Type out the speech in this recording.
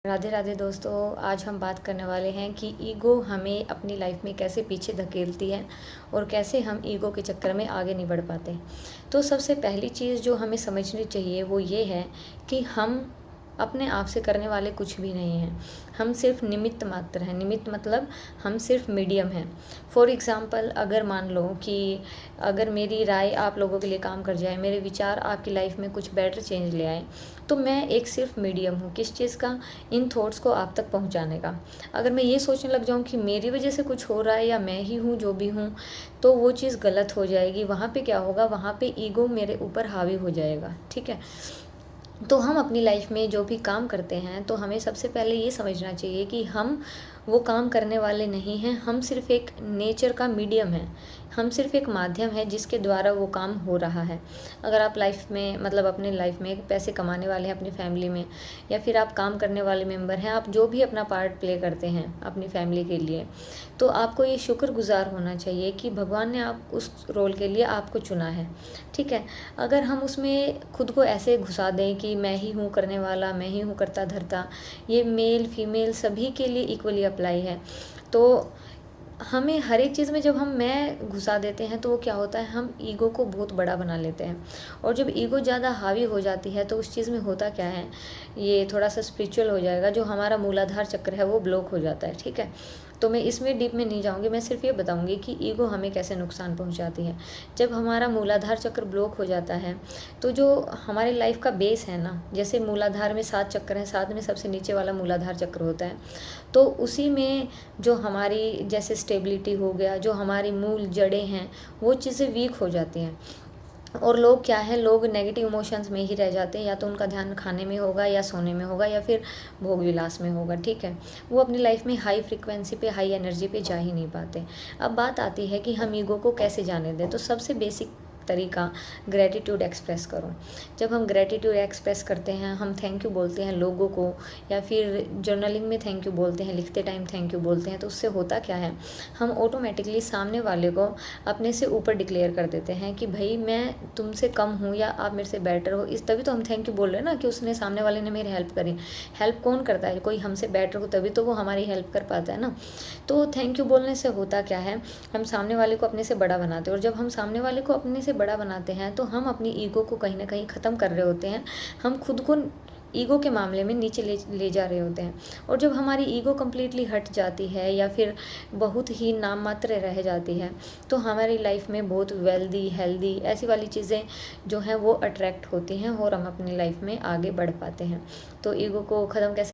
राधे राधे दोस्तों। आज हम बात करने वाले हैं कि ईगो हमें अपनी लाइफ में कैसे पीछे धकेलती है और कैसे हम ईगो के चक्कर में आगे नहीं बढ़ पाते। तो सबसे पहली चीज़ जो हमें समझनी चाहिए वो ये है कि हम अपने आप से करने वाले कुछ भी नहीं हैं। हम सिर्फ निमित्त मात्र हैं। निमित्त मतलब हम सिर्फ मीडियम हैं। फॉर एग्ज़ाम्पल, अगर मान लो कि अगर मेरी राय आप लोगों के लिए काम कर जाए, मेरे विचार आपकी लाइफ में कुछ बेटर चेंज ले आए, तो मैं एक सिर्फ मीडियम हूँ। किस चीज़ का? इन थॉट्स को आप तक पहुँचाने का। अगर मैं ये सोचने लग जाऊँ कि मेरी वजह से कुछ हो रहा है या मैं ही हूँ जो भी हूँ, तो वो चीज़ गलत हो जाएगी। वहाँ पे क्या होगा? वहाँ पे ईगो मेरे ऊपर हावी हो जाएगा। ठीक है? तो हम अपनी लाइफ में जो भी काम करते हैं, तो हमें सबसे पहले ये समझना चाहिए कि हम वो काम करने वाले नहीं हैं। हम सिर्फ एक नेचर का मीडियम है। हम सिर्फ एक माध्यम है जिसके द्वारा वो काम हो रहा है। अगर आप लाइफ में मतलब अपने लाइफ में पैसे कमाने वाले हैं अपनी फैमिली में, या फिर आप काम करने वाले मेंबर हैं, आप जो भी अपना पार्ट प्ले करते हैं अपनी फैमिली के लिए, तो आपको ये शुक्रगुजार होना चाहिए कि भगवान ने आप उस रोल के लिए आपको चुना है। ठीक है? अगर हम उसमें खुद को ऐसे घुसा दें कि मैं ही हूँ करने वाला, मैं ही हूँ करता धरता, ये मेल फीमेल सभी के लिए इक्वली अप्लाई है। तो हमें हर एक चीज़ में जब हम मैं घुसा देते हैं, तो वो क्या होता है, हम ईगो को बहुत बड़ा बना लेते हैं। और जब ईगो ज़्यादा हावी हो जाती है, तो उस चीज़ में होता क्या है, ये थोड़ा सा स्पिरिचुअल हो जाएगा। जो हमारा मूलाधार चक्र है वो ब्लॉक हो जाता है। ठीक है? तो मैं इसमें डीप में नहीं जाऊँगी, मैं सिर्फ ये बताऊँगी कि ईगो हमें कैसे नुकसान पहुँचाती है। जब हमारा मूलाधार चक्र ब्लॉक हो जाता है, तो जो हमारी लाइफ का बेस है ना, जैसे मूलाधार में 7 चक्र हैं, 7 में सबसे नीचे वाला मूलाधार चक्र होता है। तो उसी में जो हमारी जैसे स्टेबिलिटी हो गया, जो हमारी मूल जड़ें हैं, वो चीज़ें वीक हो जाती हैं। और लोग क्या है, लोग नेगेटिव इमोशंस में ही रह जाते हैं। या तो उनका ध्यान खाने में होगा, या सोने में होगा, या फिर भोग विलास में होगा। ठीक है? वो अपनी लाइफ में हाई फ्रिक्वेंसी पे, हाई एनर्जी पे जा ही नहीं पाते। अब बात आती है कि हम ईगो को कैसे जाने दें। तो सबसे बेसिक तरीका, ग्रैटिट्यूड एक्सप्रेस करो। जब हम ग्रैटिट्यूड एक्सप्रेस करते हैं, हम थैंक यू बोलते हैं लोगों को, या फिर जर्नलिंग में थैंक यू बोलते हैं, लिखते टाइम थैंक यू बोलते हैं, तो उससे होता क्या है, हम ऑटोमेटिकली सामने वाले को अपने से ऊपर डिक्लेयर कर देते हैं कि भाई मैं तुमसे कम हूँ या आप मेरे से बेटर हो। इस तभी तो हम थैंक यू बोल रहे हैं ना, कि उसने, सामने वाले ने मेरी हेल्प करी। हेल्प कौन करता है? कोई हमसे बेटर हो तभी तो वो हमारी हेल्प कर पाता है ना। तो थैंक यू बोलने से होता क्या है, हम सामने वाले को अपने से बड़ा बनाते हैं। और जब हम सामने वाले को अपने से बड़ा बनाते हैं, तो हम अपनी ईगो को कहीं ना कहीं ख़त्म कर रहे होते हैं। हम खुद को ईगो के मामले में नीचे ले जा रहे होते हैं। और जब हमारी ईगो कम्प्लीटली हट जाती है, या फिर बहुत ही नाम मात्र रह जाती है, तो हमारी लाइफ में बहुत वेल्दी, हेल्दी, ऐसी वाली चीज़ें जो हैं वो अट्रैक्ट होती हैं, और हम अपनी लाइफ में आगे बढ़ पाते हैं। तो ईगो को ख़त्म कैसे